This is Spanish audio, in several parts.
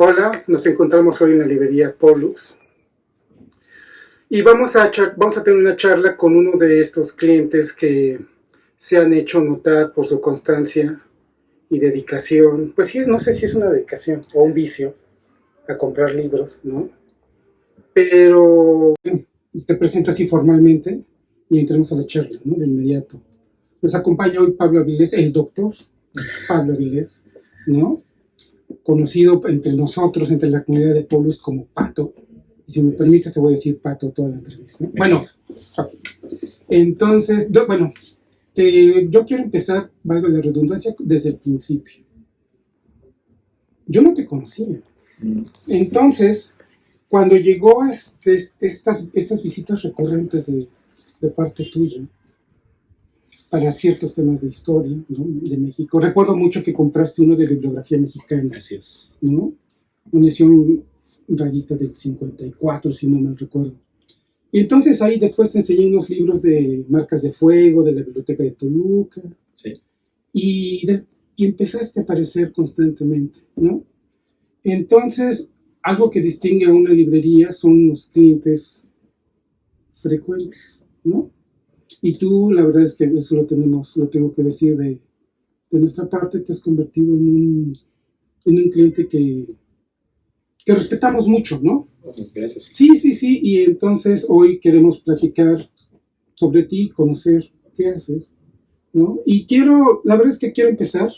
Hola, nos encontramos hoy en la librería Pollux y vamos a tener una charla con uno de estos clientes que se han hecho notar por su constancia y dedicación. Pues sí, no sé si es una dedicación o un vicio a comprar libros, ¿no? Pero te presento así formalmente y entremos a la charla, ¿no? De inmediato. Nos acompaña hoy Pablo Avilés, el doctor Pablo Avilés, ¿no? Conocido entre nosotros, entre la comunidad de Pollux, como Pato. Y si me permites, te voy a decir Pato toda la entrevista. Bueno, entonces, yo quiero empezar, valga la redundancia, desde el principio. Yo no te conocía. Entonces, cuando llegó estas visitas recurrentes de parte tuya, para ciertos temas de historia, ¿no? De México. Recuerdo mucho que compraste uno de bibliografía mexicana. Así es. ¿No? Una edición rarita del 54, si no mal recuerdo. Y entonces ahí después te enseñé unos libros de Marcas de Fuego, de la Biblioteca de Toluca. Sí. Y empezaste a aparecer constantemente, ¿no? Entonces, algo que distingue a una librería son los clientes frecuentes, ¿no? Y tú, la verdad es que eso lo tengo que decir de nuestra parte, te has convertido en un cliente que respetamos mucho, ¿no? Gracias. Sí, y entonces hoy queremos platicar sobre ti, conocer qué haces, ¿no? Y la verdad es que quiero empezar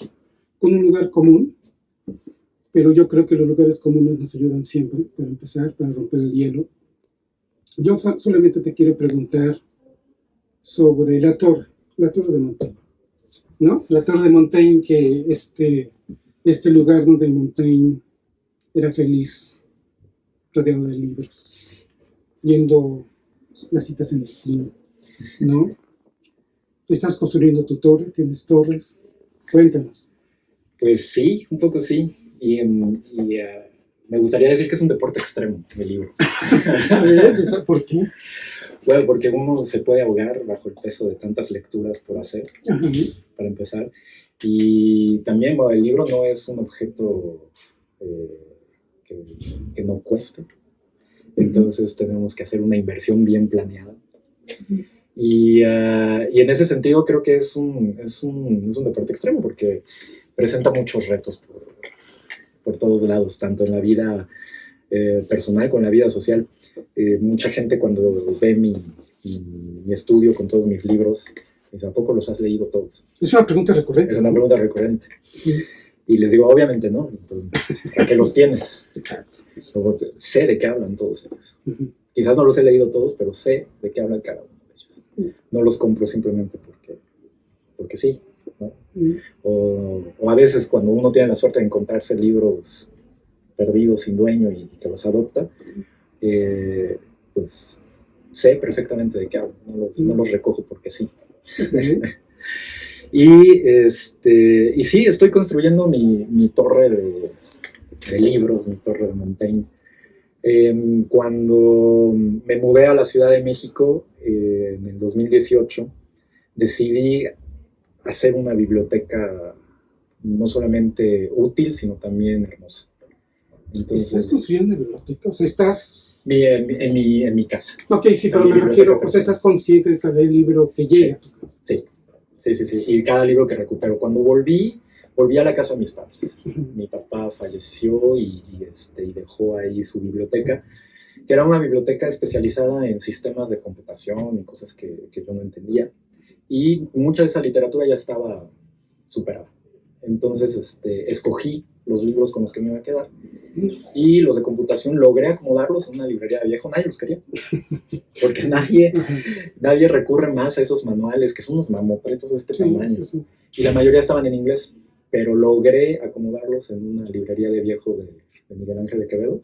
con un lugar común, pero yo creo que los lugares comunes nos ayudan siempre para empezar, para romper el hielo. Yo solamente te quiero preguntar sobre la torre de Montaigne, ¿no? La torre de Montaigne, que este lugar donde Montaigne era feliz, rodeado de libros, viendo las citas en latín, ¿no? ¿Estás construyendo tu torre? ¿Tienes torres? Cuéntanos. Pues sí, un poco sí. Y me gustaría decir que es un deporte extremo, el libro. A ver, ¿por qué? Bueno, porque uno se puede ahogar bajo el peso de tantas lecturas por hacer, para empezar. Y también, bueno, el libro no es un objeto que no cueste. Entonces tenemos que hacer una inversión bien planeada. Y en ese sentido creo que es un deporte extremo porque presenta muchos retos por todos lados, tanto en la vida personal como en la vida social. Mucha gente cuando ve mi estudio con todos mis libros, dice, ¿a poco los has leído todos? Es una pregunta recurrente. Es una pregunta recurrente. Y les digo, obviamente no. Entonces, ¿para qué los tienes? Exacto. Luego, sé de qué hablan todos ellos. Quizás no los he leído todos, pero sé de qué hablan cada uno de ellos. No los compro simplemente porque sí, ¿no? O a veces cuando uno tiene la suerte de encontrarse libros perdidos, sin dueño y que los adopta, pues sé perfectamente de qué hablo, no los recojo porque sí. Y sí, estoy construyendo mi torre de libros, mi torre de Montaigne. Cuando me mudé a la Ciudad de México en el 2018, decidí hacer una biblioteca no solamente útil, sino también hermosa. Entonces, ¿estás construyendo una biblioteca? O sea, estás... En mi casa. Ok, sí, pero me refiero, o sea, estás consciente de cada libro que llega a tu casa. Sí. Y cada libro que recupero. Cuando volví a la casa de mis padres. Mi papá falleció y dejó ahí su biblioteca, que era una biblioteca especializada en sistemas de computación y cosas que yo no entendía. Y mucha de esa literatura ya estaba superada. Entonces escogí los libros con los que me iba a quedar. Y los de computación logré acomodarlos en una librería de viejo. Nadie los quería. Porque nadie recurre más a esos manuales, que son unos mamotretos de este tamaño. Sí. Y la mayoría estaban en inglés. Pero logré acomodarlos en una librería de viejo de Miguel Ángel de Quevedo.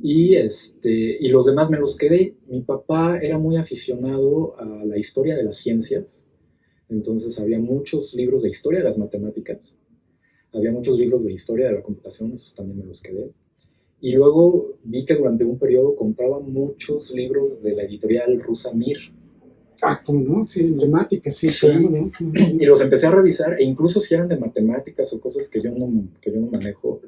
Y los demás me los quedé. Mi papá era muy aficionado a la historia de las ciencias. Entonces había muchos libros de historia de las matemáticas. Había muchos libros de historia de la computación, esos también me los quedé. Y luego vi que durante un periodo compraba muchos libros de la editorial rusa Mir. ¿cómo no? Sí, emblemáticas, sí, Sí. claro, ¿no? Y los empecé a revisar, e incluso si eran de matemáticas o cosas que yo no manejo,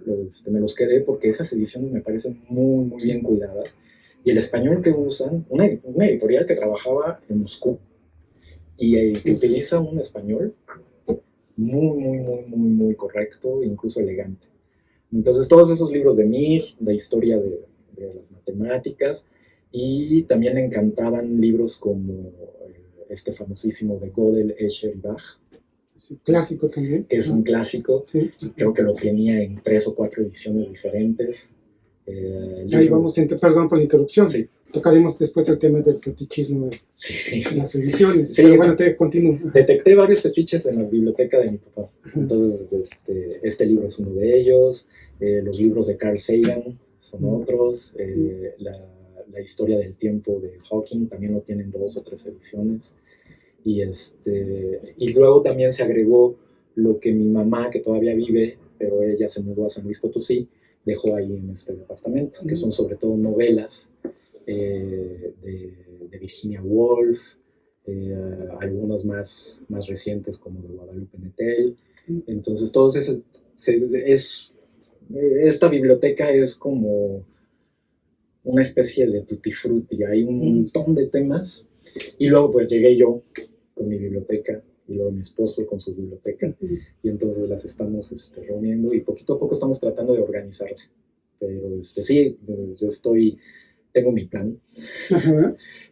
me los quedé porque esas ediciones me parecen muy, muy bien cuidadas. Y el español que usan, una editorial que trabajaba en Moscú y que utiliza un español muy, muy, muy, muy, muy correcto, incluso elegante. Entonces, todos esos libros de Mir, de historia de las matemáticas, y también me encantaban libros como este famosísimo de Gödel, Escher y Bach. Sí, clásico también. Que es un clásico. Sí. Creo que lo tenía en 3 o 4 ediciones diferentes. Ahí vamos, perdón por la interrupción. Sí. Tocaremos después el tema del fetichismo de Sí. las ediciones. Sí, pero bueno, te continúo. Detecté varios fetiches en la biblioteca de mi papá. Entonces, este libro es uno de ellos. Los libros de Carl Sagan son otros. La historia del tiempo de Hawking también lo tienen 2 o 3 ediciones. Y luego también se agregó lo que mi mamá, que todavía vive, pero ella se mudó a San Luis Potosí, dejó ahí en este departamento, que son sobre todo novelas de Virginia Woolf, algunas más recientes como de Guadalupe Nettel. Entonces, todos esos, esta biblioteca es como una especie de tutti frutti, hay un montón de temas. Y luego pues llegué yo con mi biblioteca y luego mi esposo con su biblioteca y entonces las estamos reuniendo y poquito a poco estamos tratando de organizarla. Pero sí, yo tengo mi plan,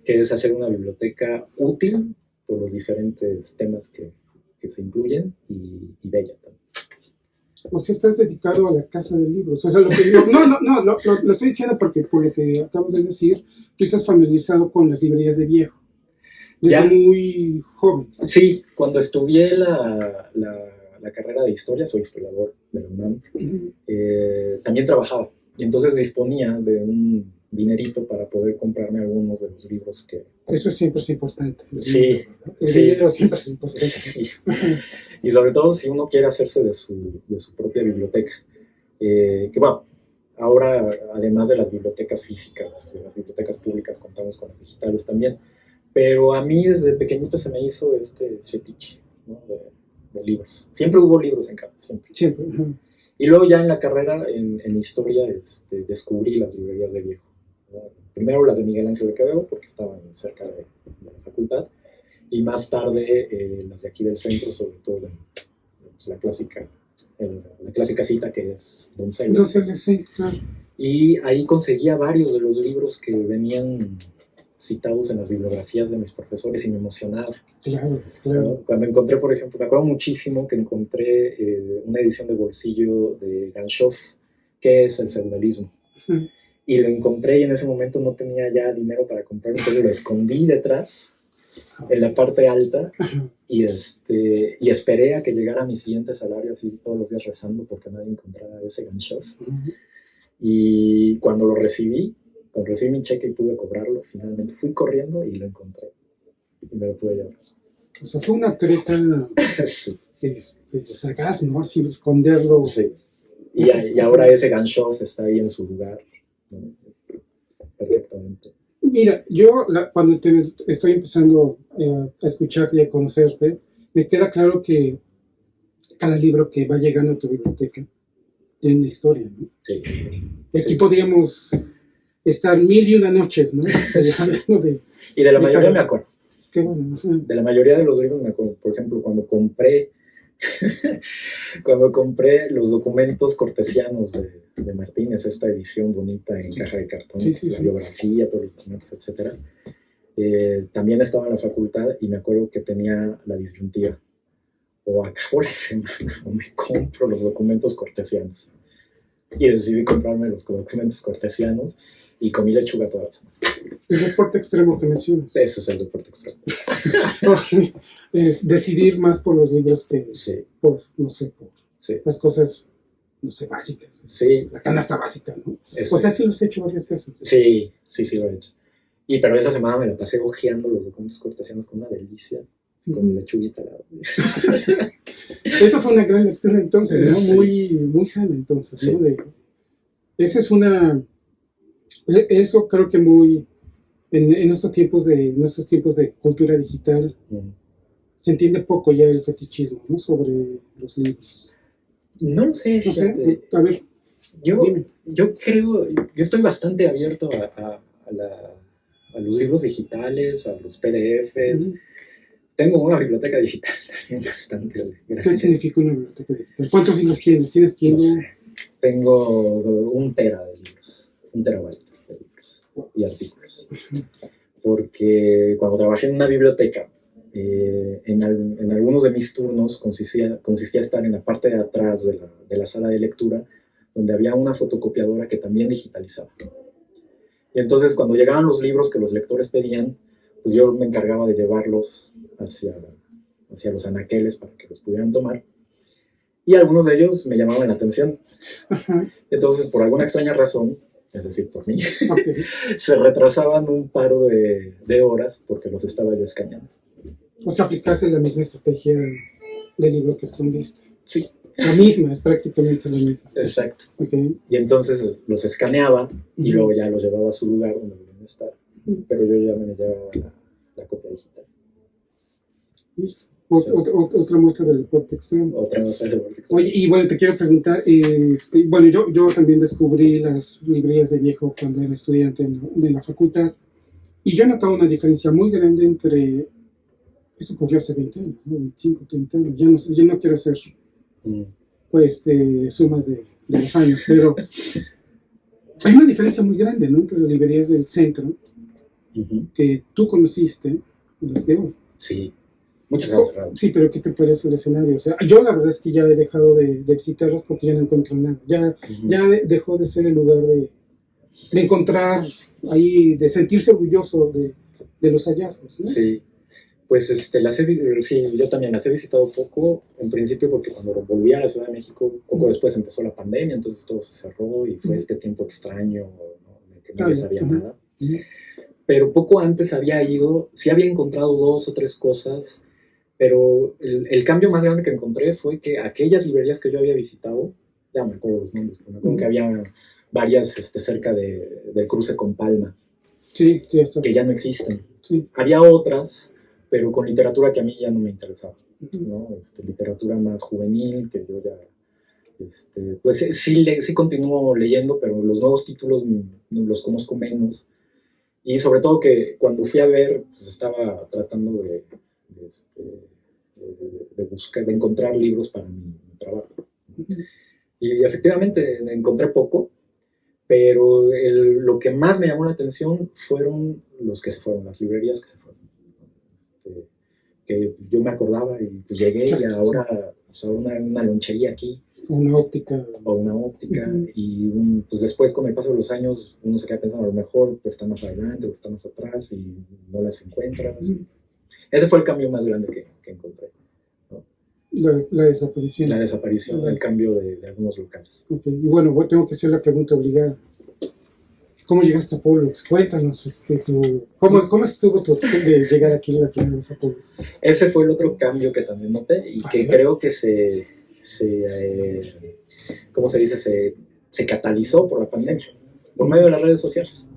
que es hacer una biblioteca útil por los diferentes temas que se incluyen y bella también. O sea, estás dedicado a la casa de libros. O sea, lo que digo, lo estoy diciendo porque por lo que acabas de decir, tú estás familiarizado con las librerías de viejo. Desde muy joven. Sí, cuando estudié la carrera de historia, soy historiador de la UNAM, también trabajaba. Y entonces disponía de un dinerito para poder comprarme algunos de los libros que... Eso siempre es importante. Sí. El dinero siempre es importante. Sí. Y sobre todo si uno quiere hacerse de su propia biblioteca. Que bueno, ahora además de las bibliotecas físicas, de las bibliotecas públicas, contamos con las digitales también. Pero a mí desde pequeñito se me hizo este fetiche, ¿no? de libros. Siempre hubo libros en casa, siempre. Y luego ya en la carrera, en historia, descubrí las librerías de viejo, ¿no? Primero las de Miguel Ángel de Quevedo, porque estaban cerca de la facultad, y más tarde las de aquí del centro, sobre todo la clásica cita que es Donceles. Sí, claro. Y ahí conseguía varios de los libros que venían citados en las bibliografías de mis profesores y me emocionaba. Claro. ¿No? Cuando encontré, por ejemplo, me acuerdo muchísimo que encontré una edición de bolsillo de Ganshof, que es el feudalismo. Y lo encontré y en ese momento no tenía ya dinero para comprarlo, entonces lo escondí detrás, en la parte alta, y esperé a que llegara mi siguiente salario, así todos los días rezando porque nadie encontrara ese Ganshof. Y cuando recibí mi cheque y pude cobrarlo, finalmente fui corriendo y lo encontré. Y me lo pude llevar. O sea, fue una treta Sí. sagaz, ¿no? Así esconderlo. Sí. Y ahora ese Ganshof está ahí en su lugar, ¿no? Perfectamente. Mira, yo cuando estoy empezando a escucharte y a conocerte, me queda claro que cada libro que va llegando a tu biblioteca tiene una historia, ¿no? Sí. Aquí podríamos estar 1001 noches, ¿no? Y de la mayoría me acuerdo. Qué bueno. De la mayoría de los libros me acuerdo. Por ejemplo, cuando compré los documentos cortesianos de Martínez, esta edición bonita en caja de cartón, la biografía, todos los documentos, etc. También estaba en la facultad y me acuerdo que tenía la disyuntiva. O acabo la semana o me compro los documentos cortesianos. Y decidí comprarme los documentos cortesianos y comí lechuga toda la semana. El deporte extremo que mencionas. Ese es el deporte extremo. Es decidir más por los libros que por las cosas, básicas. Sí. La canasta básica, ¿no? Eso. O sea, sí lo has hecho varias veces. Sí, lo he hecho. Pero esa semana me la pasé hojeando los documentos cortesianos con una delicia. Con mi lechuguita al lado. Eso fue una gran lectura entonces, ¿no? Sí. Muy sana entonces, ¿no? Eso creo que muy en nuestros tiempos de cultura digital, se entiende poco ya el fetichismo, ¿no? Sobre los libros. No lo sé, No sé, fíjate. a ver, dime. Yo creo, yo estoy bastante abierto a los libros digitales, a los PDFs. Tengo una biblioteca digital bastante ¿Qué grande. significa una biblioteca digital? ¿Cuántos libros tienes? ¿Tienes No Kindle? sé. Tengo 1 tera de libros, 1 terabyte de libros y artículos. Porque cuando trabajé en una biblioteca, en algunos de mis turnos consistía estar en la parte de atrás de la sala de lectura, donde había una fotocopiadora que también digitalizaba. Y entonces cuando llegaban los libros que los lectores pedían, pues yo me encargaba de llevarlos hacia los anaqueles para que los pudieran tomar. Y algunos de ellos me llamaban la atención. Ajá. Entonces, por alguna extraña razón, es decir, por mí, Okay. se retrasaban un par de horas porque los estaba yo escaneando. O sea, aplicaste la misma estrategia del libro que escondiste. Sí. La misma, es prácticamente la misma. Exacto. Okay. Y entonces los escaneaba y luego ya los llevaba a su lugar donde debían estar. Pero yo ya me llevaba la copia digital. Otra muestra del deporte extremo. Otra cosa de deporte extremo. Oye, y bueno, te quiero preguntar, bueno, yo también descubrí las librerías de viejo cuando era estudiante de la facultad, y yo he notado una diferencia muy grande entre, eso ocurrió hace 20 años, ¿no? 25, 30 años, yo no quiero hacer pues sumas de los años, pero hay una diferencia muy grande, ¿no? Entre las librerías del centro, que tú conociste, y las de hoy. Sí. Muchas han cerrado. Sí, pero ¿qué te parece el escenario? O sea, yo la verdad es que ya he dejado de visitarlos porque ya no encuentro nada. Ya dejó de ser el lugar de encontrar ahí, de sentirse orgulloso de los hallazgos, ¿no? Sí, pues sí, yo también las he visitado poco, en principio porque cuando volví a la Ciudad de México, poco después empezó la pandemia, entonces todo se cerró y fue este tiempo extraño, ¿no? De que nadie sabía nada. Pero poco antes había ido, sí había encontrado 2 o 3 cosas, pero el cambio más grande que encontré fue que aquellas librerías que yo había visitado, ya me acuerdo los nombres, pero me acuerdo que había varias cerca del cruce con Palma, sí, que ya no existen. Sí. Había otras, pero con literatura que a mí ya no me interesaba, ¿no? Literatura más juvenil, que yo ya, pues sí continúo leyendo, pero los nuevos títulos los conozco menos. Y sobre todo que cuando fui a ver, pues estaba tratando de buscar, de encontrar libros para mi trabajo. Y efectivamente encontré poco, pero lo que más me llamó la atención fueron los que se fueron, las librerías que se fueron. Que yo me acordaba y pues llegué y ahora pues, una lonchería aquí. Una óptica. Y pues después con el paso de los años uno se queda pensando a lo mejor pues, está más adelante o está más atrás y no las encuentras. Ese fue el cambio más grande que encontré, ¿no? La desaparición. La desaparición, el cambio de algunos locales. Okay. Y bueno, tengo que hacer la pregunta obligada. ¿Cómo llegaste a Pollux? Cuéntanos, ¿cómo estuvo tu opción de llegar aquí la primera vez a Pollux? Ese fue el otro cambio que también noté y que creo que ¿cómo se dice? Se catalizó por la pandemia, por medio de las redes sociales.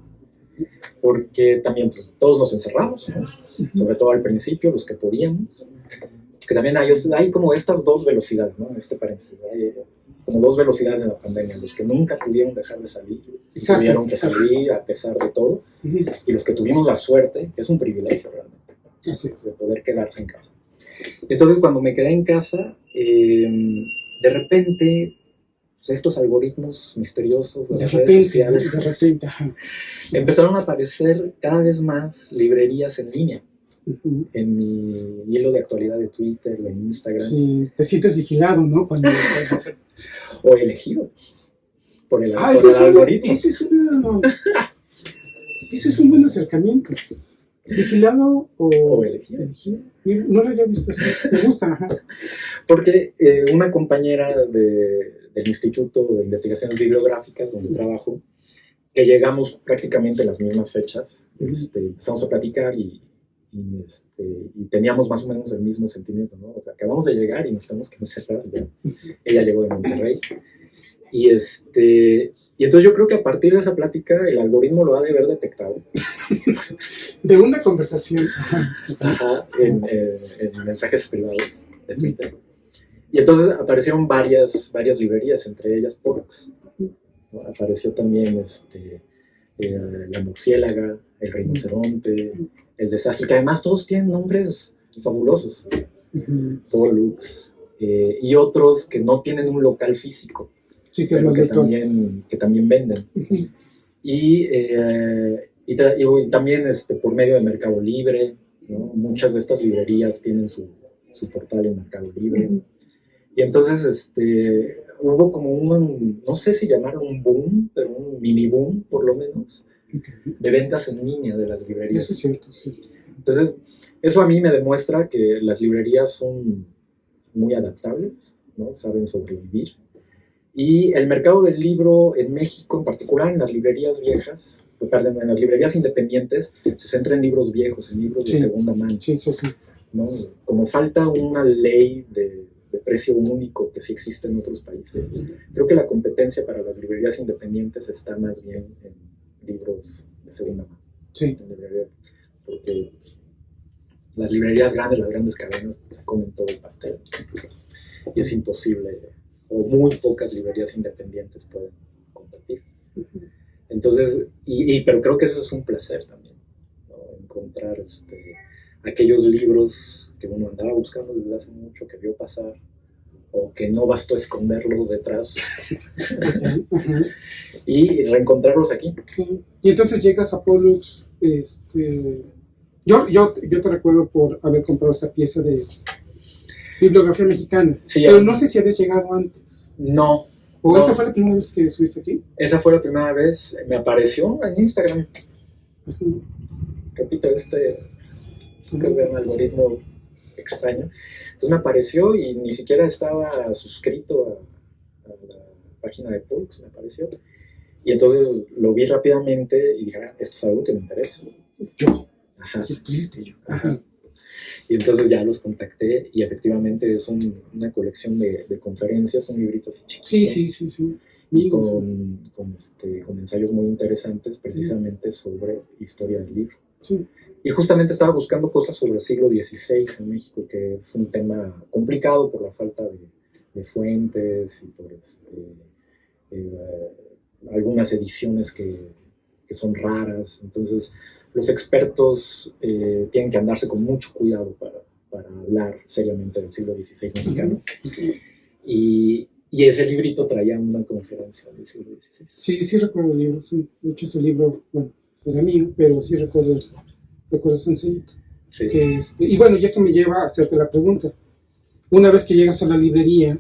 Porque también pues, todos nos encerramos, ¿no? Sobre todo al principio, los que podíamos. Que también hay como estas 2 velocidades, ¿no? Paréntesis, hay como 2 velocidades en la pandemia. Los que nunca pudieron dejar de salir, y tuvieron que salir a pesar de todo, y los que tuvimos la suerte, que es un privilegio realmente, de poder quedarse en casa. Entonces cuando me quedé en casa, de repente pues, estos algoritmos misteriosos de las redes sociales empezaron a aparecer cada vez más librerías en línea. En mi hilo de actualidad de Twitter, de Instagram. Sí, te sientes vigilado, ¿no? O elegido por el algoritmo. Ese es un buen acercamiento. ¿Vigilado o elegido? No lo había visto así. Me gusta, ajá. Porque una compañera del Instituto de Investigaciones Bibliográficas, donde trabajo, que llegamos prácticamente a las mismas fechas, empezamos a platicar y teníamos más o menos el mismo sentimiento, ¿no? O sea, acabamos de llegar y nos tenemos que encerrar. Ella llegó de Monterrey. Y entonces yo creo que a partir de esa plática el algoritmo lo ha de haber detectado. De una conversación. Ajá. Ajá, en mensajes privados de Twitter. Y entonces aparecieron varias librerías, entre ellas Porks, ¿no? Apareció también la murciélaga, el rinoceronte, el desastre, que además todos tienen nombres fabulosos. Pollux, y otros que no tienen un local físico, Sí, que es pero más virtual. que también venden. Y también por medio de Mercado Libre, ¿no? Muchas de estas librerías tienen su portal en Mercado Libre. Y entonces hubo como no sé si llamarlo un boom, pero un mini boom por lo menos, de ventas en línea de las librerías. Eso es cierto, sí. Entonces, eso a mí me demuestra que las librerías son muy adaptables, ¿no? Saben sobrevivir. Y el mercado del libro en México, en particular en las librerías viejas, perdón, en las librerías independientes, se centra en libros viejos, en libros de segunda mano. Sí, sí, sí. ¿No? Como falta una ley de precio único que sí existe en otros países, creo que la competencia para las librerías independientes está más bien en libros de segunda mano. Sí. Porque las librerías grandes, las grandes cadenas, se comen todo el pastel. Y es imposible, o muy pocas librerías independientes pueden competir. Entonces, pero creo que eso es un placer también, ¿no? Encontrar aquellos libros que uno andaba buscando desde hace mucho, que vio pasar, o que no bastó esconderlos detrás, y reencontrarlos aquí. Sí. Y entonces llegas a Pollux, yo te recuerdo por haber comprado esa pieza de bibliografía mexicana, sí, pero no sé si habías llegado antes. No. ¿O esa fue la primera vez que subiste aquí? Esa fue la primera vez, me apareció en Instagram. Repito, que se llama algoritmo extraño. Entonces me apareció y ni siquiera estaba suscrito a la página de Pollux, me apareció. Y entonces lo vi rápidamente y dije, esto es algo que me interesa. Yo. Ajá. Sí, pusiste yo. Ajá. Y entonces ya los contacté y efectivamente es una colección de conferencias, un librito así chiquito. Sí. Y con ensayos muy interesantes precisamente sobre historia del libro. Sí. Y justamente estaba buscando cosas sobre el siglo XVI en México, que es un tema complicado por la falta de fuentes y por algunas ediciones que son raras. Entonces, los expertos tienen que andarse con mucho cuidado para hablar seriamente del siglo XVI mexicano. Y ese librito traía una conferencia del siglo XVI. Sí recuerdo el libro, sí. De hecho, ese libro, bueno, era mío, pero sí recuerdo ese ensayito. Sí. Y bueno, y esto me lleva a hacerte la pregunta. Una vez que llegas a la librería,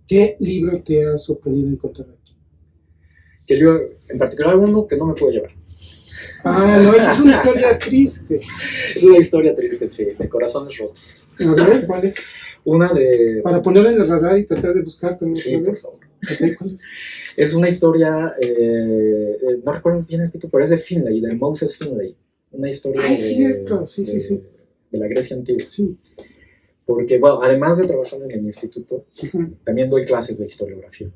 ¿qué libro te ha sorprendido encontrar aquí? Que yo, en particular, uno que no me puedo llevar. No, esa es una historia triste. Es una historia triste, sí, de corazones rotos. A ver, ¿cuál es? Una de... Para ponerla en el radar y tratar de buscar también. Sí, por favor. Okay, ¿cuál es? Es una historia, no recuerdo bien el título, pero es de Finlay, de Moses Finlay. Una historia es cierto, sí. De la Grecia antigua. Sí. Porque, bueno, además de trabajar en el instituto, también doy clases de historiografía.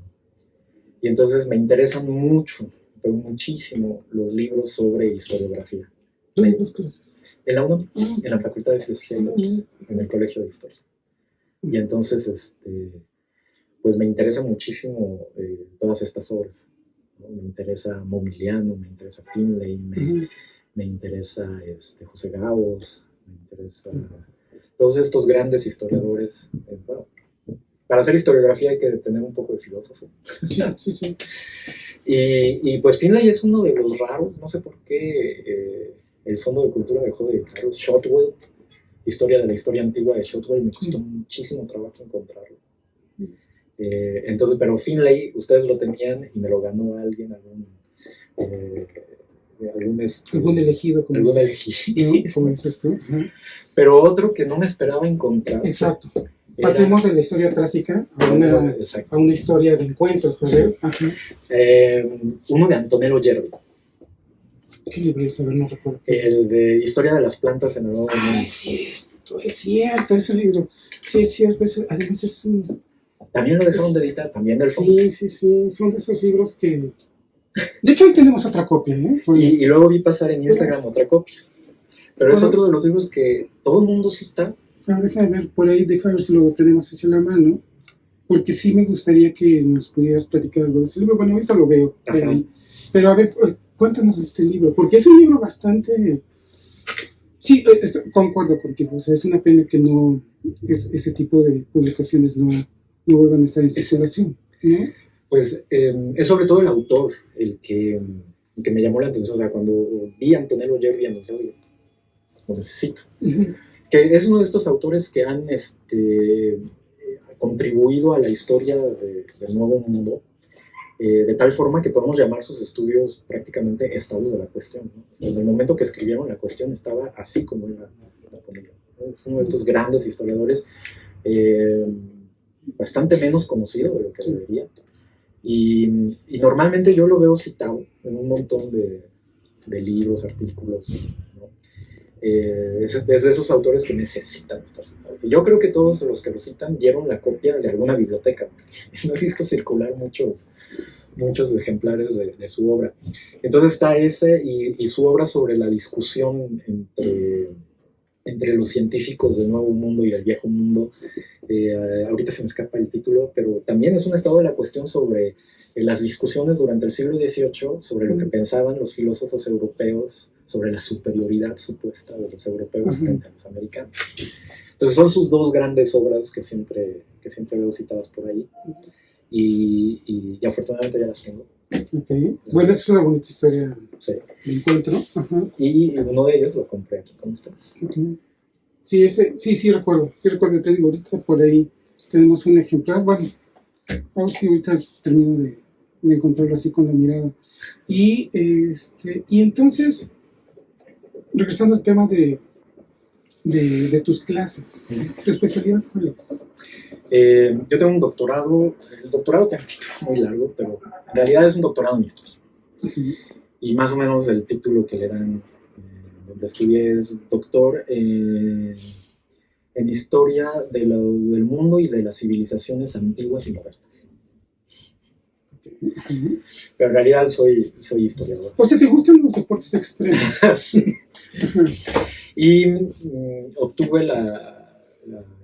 Y entonces me interesan mucho, pero muchísimo, los libros sobre historiografía. ¿Dónde das clases? En la UNAM, en la Facultad de Filosofía y Letras, en el Colegio de Historia. Y entonces, pues me interesa muchísimo todas estas obras, ¿no? Me interesa Mobiliano, me interesa Finlay, me interesa José Gavos, me interesa todos estos grandes historiadores. Bueno, para hacer historiografía hay que tener un poco de filósofo. Sí. Y pues Finlay es uno de los raros, no sé por qué el Fondo de Cultura dejó de dedicarlos. Shotwell, Historia de la Historia Antigua de Shotwell, me costó muchísimo trabajo encontrarlo. Entonces, pero Finlay, ustedes lo tenían y me lo ganó alguien, algún elegido, como dices tú. Pero otro que no me esperaba encontrar. Exacto. Pasemos de la historia trágica a una historia de encuentros, ¿sabes? Uno de Antonello Yerbi. ¿Qué libro es? A ver, no recuerdo. El de Historia de las Plantas en el Nuevo Mundo. Es cierto, ese libro. Sí, es cierto. Además es un... También lo dejaron de editar, también del fondo. Sí. Son de esos libros que De hecho, ahí tenemos otra copia, ¿eh? Y luego vi pasar en Instagram otra copia. Pero es otro de los libros que todo el mundo cita. Déjame ver, por ahí, déjame ver si lo tenemos hacia la mano, porque sí me gustaría que nos pudieras platicar algo de ese libro. Bueno, ahorita lo veo. Pero a ver, cuéntanos de este libro, porque es un libro bastante... Sí, concuerdo contigo, o sea, es una pena que no, ese tipo de publicaciones no vuelvan a estar en circulación, ¿no? Pues es sobre todo el autor el que me llamó la atención. O sea, cuando vi a Antonello Yerri anunciado, lo necesito. Que es uno de estos autores que han contribuido a la historia del Nuevo Mundo, de tal forma que podemos llamar sus estudios prácticamente estados de la cuestión, ¿no? O sea, en el momento que escribieron la cuestión estaba así como él la ponía, ¿no? Es uno de estos grandes historiadores, bastante menos conocido de lo que debería. Y normalmente yo lo veo citado en un montón de libros, artículos, ¿no? Es de esos autores que necesitan estar citados. Y yo creo que todos los que lo citan vieron la copia de alguna biblioteca. No he visto circular muchos ejemplares de su obra. Entonces está ese y su obra sobre la discusión entre los científicos del Nuevo Mundo y del Viejo Mundo. Ahorita se me escapa el título, pero también es un estado de la cuestión sobre las discusiones durante el siglo XVIII, sobre lo que pensaban los filósofos europeos sobre la superioridad supuesta de los europeos frente a los americanos. Entonces son sus dos grandes obras que siempre veo citadas por ahí, y afortunadamente ya las tengo. Okay. Bueno, es una bonita historia. Sí. De encuentro. Y uno de ellos lo compré aquí con ustedes. Okay. Sí, sí recuerdo, te digo, ahorita por ahí tenemos un ejemplar. Bueno, a ver si ahorita termino de encontrarlo así con la mirada. Y entonces, regresando al tema de tus clases, ¿tu especialidad cuál es? Yo tengo un doctorado. El doctorado tiene un título muy largo, pero en realidad es un doctorado en historia. Y más o menos el título que le dan donde estudié es doctor en historia del mundo y de las civilizaciones antiguas y modernas. Pero en realidad soy historiador. O sea, ¿te gustan los deportes extremos? Sí. Y obtuve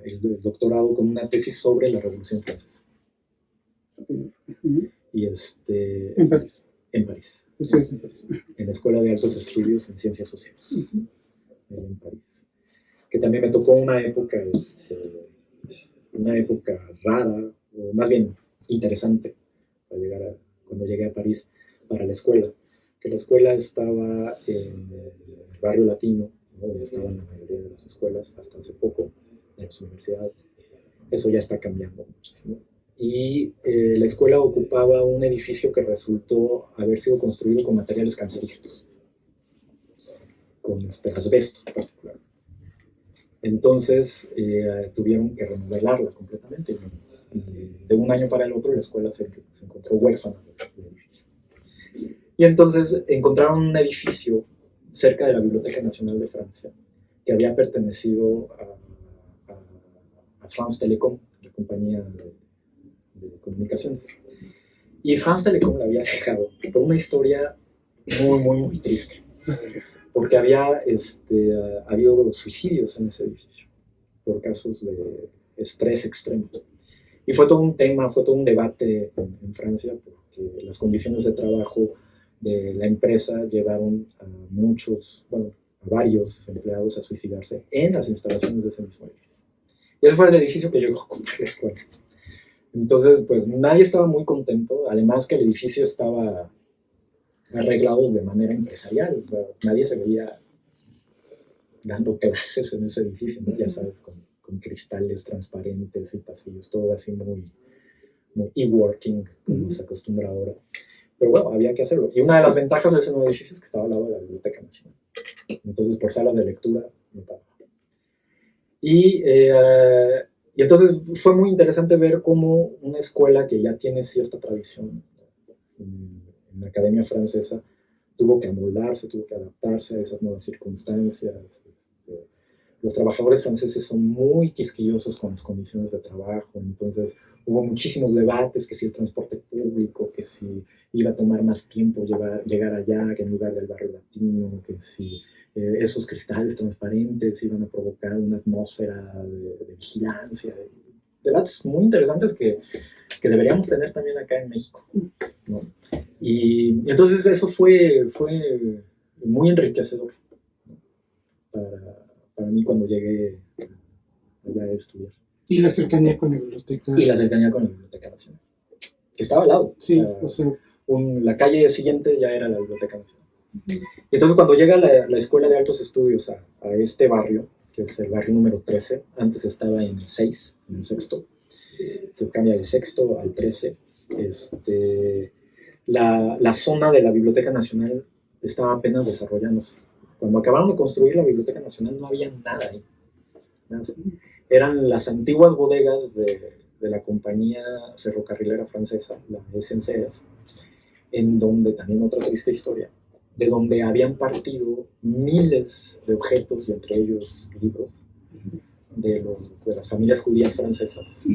el doctorado con una tesis sobre la Revolución Francesa. Y en París. En París. Estudias en París. En la Escuela de Altos Estudios en Ciencias Sociales. En París. Que también me tocó una época rara, o más bien interesante, cuando llegué a París para la escuela. Que la escuela estaba en el barrio latino, ¿no? Donde estaban la mayoría de las escuelas hasta hace poco, de las universidades. Eso ya está cambiando muchísimo. Y la escuela ocupaba un edificio que resultó haber sido construido con materiales cancerígenos, con asbesto en particular. Entonces tuvieron que remodelarla completamente. De un año para el otro la escuela se encontró huérfana del edificio. Y entonces encontraron un edificio cerca de la Biblioteca Nacional de Francia que había pertenecido a France Telecom, la compañía de comunicaciones. Y France Telecom la había dejado por una historia muy, muy, muy triste. Porque había habido suicidios en ese edificio por casos de estrés extremo. Y fue todo un tema, fue todo un debate en Francia, porque las condiciones de trabajo de la empresa llevaron a varios empleados a suicidarse en las instalaciones de ese mismo edificio. Y ese fue el edificio que llegó a comprar la escuela. Entonces, pues nadie estaba muy contento, además que el edificio estaba arreglados de manera empresarial. Nadie se veía dando clases en ese edificio, ¿no? Ya sabes, con cristales transparentes y pasillos, todo así muy e-working, como se acostumbra ahora. Pero bueno, había que hacerlo. Y una de las ventajas de ese nuevo edificio es que estaba al lado de la Biblioteca Nacional. Entonces, por salas de lectura, me pagaba. Y entonces fue muy interesante ver cómo una escuela que ya tiene cierta tradición en la Academia Francesa tuvo que amoldarse, tuvo que adaptarse a esas nuevas circunstancias. los trabajadores franceses son muy quisquillosos con las condiciones de trabajo, entonces hubo muchísimos debates, que si el transporte público, que si iba a tomar más tiempo llegar allá que en lugar del barrio latino, que si esos cristales transparentes iban a provocar una atmósfera de vigilancia. Debates muy interesantes que deberíamos tener también acá en México, ¿no? Y entonces eso fue muy enriquecedor, ¿no? para mí cuando llegué allá a estudiar. Y la cercanía con la biblioteca. Y la cercanía con la Biblioteca Nacional, que estaba al lado. Sí, o sea, la calle siguiente ya era la Biblioteca Nacional. Y entonces cuando llega la Escuela de Altos Estudios a este barrio, que es el barrio número 13, antes estaba en el 6, en el sexto, se cambia del sexto al 13, la zona de la Biblioteca Nacional estaba apenas desarrollándose. Cuando acabaron de construir la Biblioteca Nacional no había nada ahí, nada. Eran las antiguas bodegas de la compañía ferrocarrilera francesa, la SNCF, en donde también otra triste historia, de donde habían partido miles de objetos y entre ellos libros de las familias judías francesas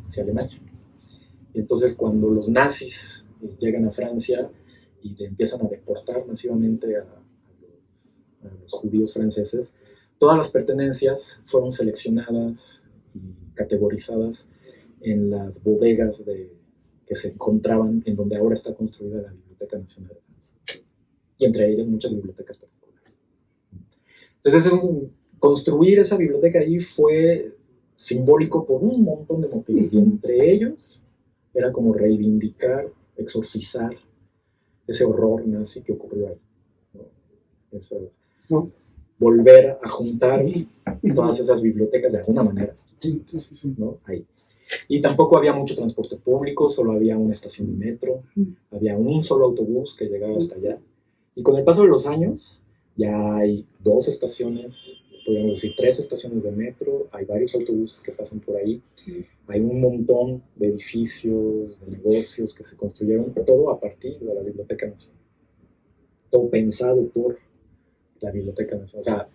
hacia Alemania. Y entonces cuando los nazis llegan a Francia y empiezan a deportar masivamente a los judíos franceses, todas las pertenencias fueron seleccionadas y categorizadas en las bodegas que se encontraban en donde ahora está construida la Biblioteca Nacional de Francia. Y entre ellas muchas bibliotecas particulares. Entonces, construir esa biblioteca ahí fue simbólico por un montón de motivos. Y entre ellos era como reivindicar, exorcizar ese horror nazi que ocurrió ahí, ¿no? Volver a juntar todas esas bibliotecas de alguna manera, ¿no? Ahí. Y tampoco había mucho transporte público, solo había una estación de metro, había un solo autobús que llegaba hasta allá. Y con el paso de los años ya hay 2 estaciones, podríamos decir 3 estaciones de metro, hay varios autobuses que pasan por ahí, hay un montón de edificios, de negocios que se construyeron, todo a partir de la Biblioteca Nacional. Todo pensado por la Biblioteca Nacional, o sea,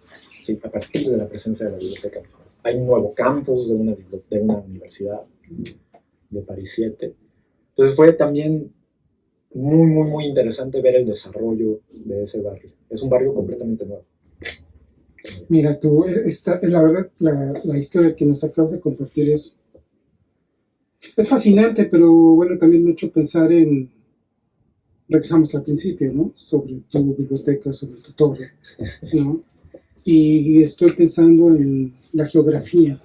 sí, a partir de la presencia de la Biblioteca Nacional. Hay un nuevo campus de una universidad de París 7. Entonces fue también muy, muy, muy interesante ver el desarrollo de ese barrio. Es un barrio completamente nuevo. Mira, la verdad, la historia que nos acabas de compartir es fascinante, pero bueno, también me ha hecho pensar regresamos al principio, ¿no? Sobre tu biblioteca, sobre tu torre, ¿no? Y estoy pensando en la geografía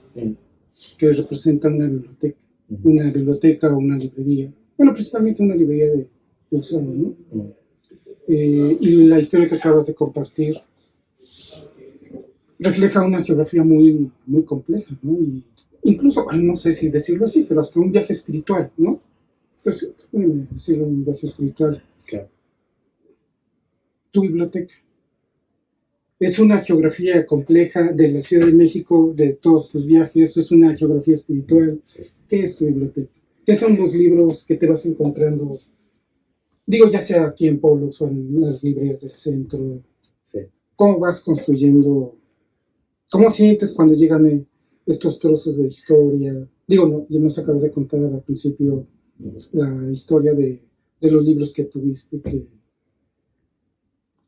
que representa una biblioteca o una librería. Bueno, principalmente una librería de uso, ¿no? Y la historia que acabas de compartir refleja una geografía muy, muy compleja, ¿no? Y incluso, bueno, no sé si decirlo así, pero hasta un viaje espiritual, ¿no? Pues, decirlo un viaje espiritual. Claro. Tu biblioteca es una geografía compleja de la Ciudad de México, de todos tus viajes, es una geografía espiritual. Sí. ¿Qué es tu biblioteca? ¿Qué son los libros que te vas encontrando? Digo, ya sea aquí en Pollux o en las librerías del centro. Sí. ¿Cómo vas construyendo? ¿Cómo sientes cuando llegan estos trozos de historia? Digo, no, ya nos acabas de contar al principio la historia de los libros que tuviste que...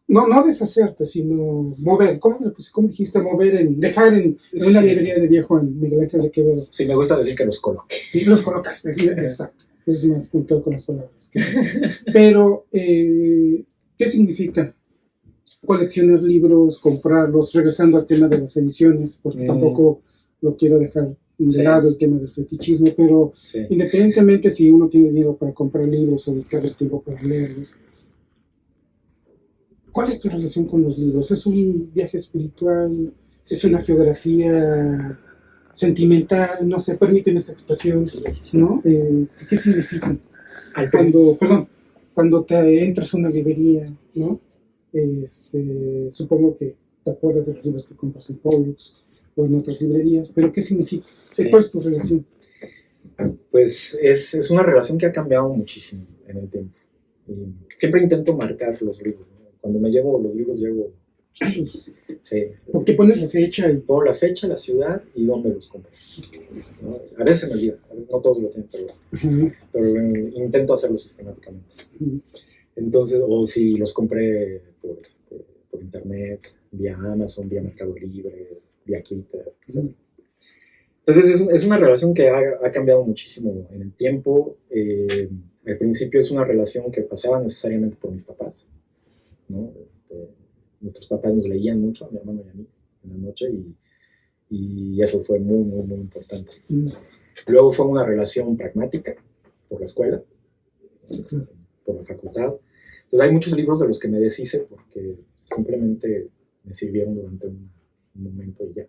No deshacerte, sino mover. ¿Cómo dijiste? Dejar en una librería de viejo en Miguel Ángel de Quevedo. Sí, me gusta decir que los coloqué. Sí, los colocaste, exacto. Es más puntual con las palabras. Pero, ¿qué significa coleccionar libros, comprarlos, regresando al tema de las ediciones? Porque tampoco lo quiero dejar de lado el tema del fetichismo, pero independientemente si uno tiene dinero para comprar libros o dedicar el tiempo para leerlos, ¿cuál es tu relación con los libros? ¿Es un viaje espiritual? ¿Es una geografía sentimental? No sé, permíteme esa expresión, ¿no? ¿Qué significan? Cuando te entras a una librería, ¿no? Supongo que te acuerdas de los libros que compras en Pollux o en otras librerías, pero ¿qué significa? ¿Cuál es tu relación? Pues es una relación que ha cambiado muchísimo en el tiempo. Y siempre intento marcar los libros, ¿no? Cuando me llevo los libros, llevo Sí. Porque pones la fecha y... Pongo la fecha, la ciudad y dónde los compré, ¿no? A veces me olvida, a veces no todos lo tienen, pero intento hacerlo sistemáticamente. Entonces, o si los compré por internet, vía Amazon, vía Mercado Libre, vía Twitter, etc. Entonces es una relación que ha cambiado muchísimo en el tiempo. Al principio es una relación que pasaba necesariamente por mis papás, ¿no? Nuestros papás nos leían mucho, a mi hermano y a mí, en la noche, y eso fue muy, muy, muy importante. Luego fue una relación pragmática por la escuela, por la facultad. Entonces hay muchos libros de los que me deshice porque simplemente me sirvieron durante un momento y ya.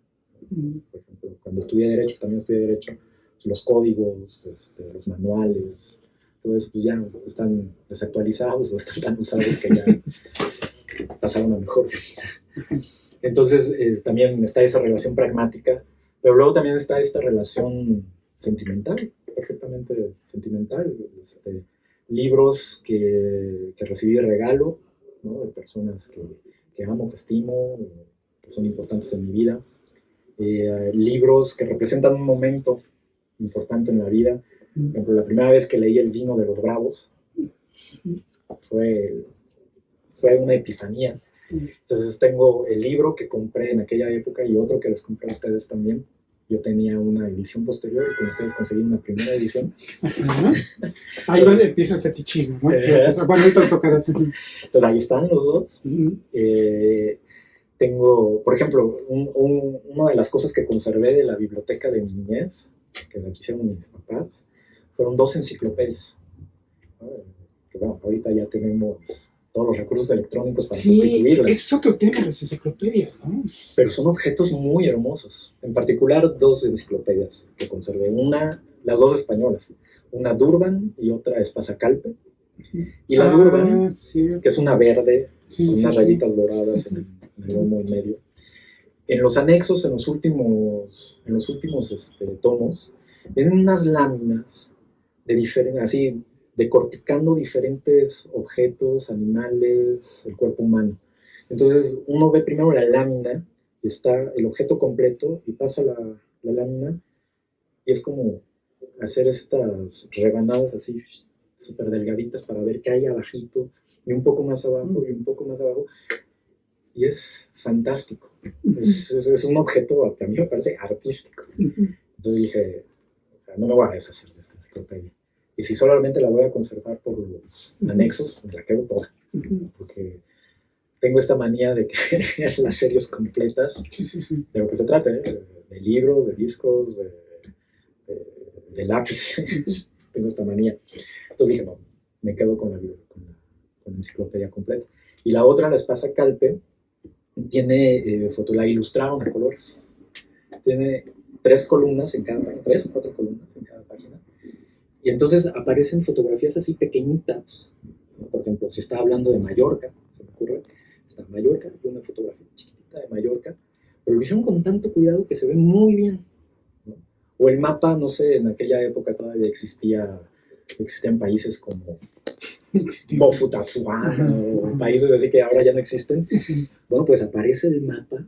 Por ejemplo, cuando estudié Derecho, también estudié Derecho, los códigos, los manuales, todo eso pues ya están desactualizados o están tan usados que ya pasaron a mejor vida. Entonces también está esa relación pragmática, pero luego también está esta relación sentimental, perfectamente sentimental. Libros que recibí de regalo, ¿no? De personas que amo, que estimo, que son importantes en mi vida. Libros que representan un momento importante en la vida. Por ejemplo, la primera vez que leí El vino de los bravos fue una epifanía. Entonces tengo el libro que compré en aquella época y otro que les compré a ustedes también. Yo tenía una edición posterior y con ustedes conseguí una primera edición. Ahí empieza el fetichismo, ¿no? Bueno, ahorita lo tocarás. Entonces ahí están los dos. Tengo, por ejemplo, una de las cosas que conservé de la biblioteca de mi niñez, que la quisieron mis papás, fueron 2 enciclopedias. Que bueno, ahorita ya tenemos todos los recursos electrónicos para sustituirlas. Es otro tema, las enciclopedias, ¿no? Pero son objetos muy hermosos. En particular, 2 enciclopedias que conservé. Las 2 españolas. Una Durban y otra Espasa-Calpe. Y la Durban, que es una verde, con unas rayitas doradas en el lomo en medio. En los anexos, en los últimos tomos, vienen unas láminas así, decorticando diferentes objetos, animales, el cuerpo humano. Entonces uno ve primero la lámina, y está el objeto completo, y pasa la lámina, y es como hacer estas rebanadas así, súper delgaditas para ver qué hay abajito, y un poco más abajo, y un poco más abajo, y es fantástico. Es un objeto que a mí me parece artístico. Entonces dije, o sea, no me voy a deshacer de esta enciclopedia. Y si solamente la voy a conservar por los anexos, me la quedo toda. Porque tengo esta manía de que las series completas, de lo que se trata, de libros, de discos, de lápices, tengo esta manía. Entonces dije, no, me quedo con la enciclopedia completa. Y la otra, la Espasa-Calpe, tiene la ilustraron a colores. Tiene 3 columnas en cada página, 3 o 4 columnas en cada página. Y entonces aparecen fotografías así pequeñitas. Por ejemplo, si está hablando de Mallorca, se me ocurre, está Mallorca, y una fotografía chiquitita de Mallorca, pero lo hicieron con tanto cuidado que se ve muy bien, ¿no? O el mapa, no sé, en aquella época todavía existían países como Bofutatsuan, o países así que ahora ya no existen. Bueno, pues aparece el mapa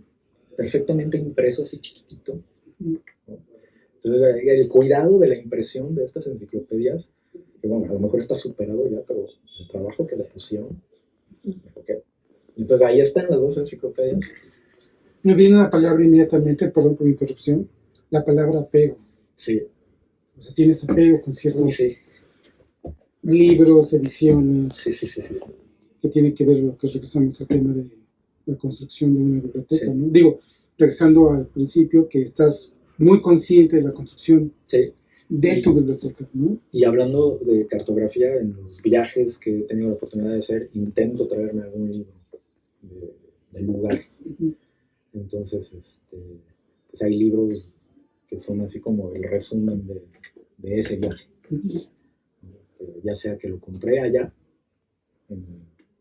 perfectamente impreso así chiquitito, ¿no? Entonces el cuidado de la impresión de estas enciclopedias, que bueno, a lo mejor está superado ya, pero el trabajo que le pusieron, okay. Entonces ahí están las 2 enciclopedias. Me viene una palabra inmediatamente, perdón por la interrupción, la palabra apego. Sí. O sea, tienes apego con ciertos libros, ediciones, sí. que tienen que ver lo que regresamos al tema de la construcción de una biblioteca, ¿no? Digo, regresando al principio, que estás muy consciente de la construcción de tu biblioteca, ¿no? Y hablando de cartografía, en los viajes que he tenido la oportunidad de hacer, intento traerme algún libro del lugar. Entonces, pues hay libros que son así como el resumen de ese viaje. Ya sea que lo compré allá, a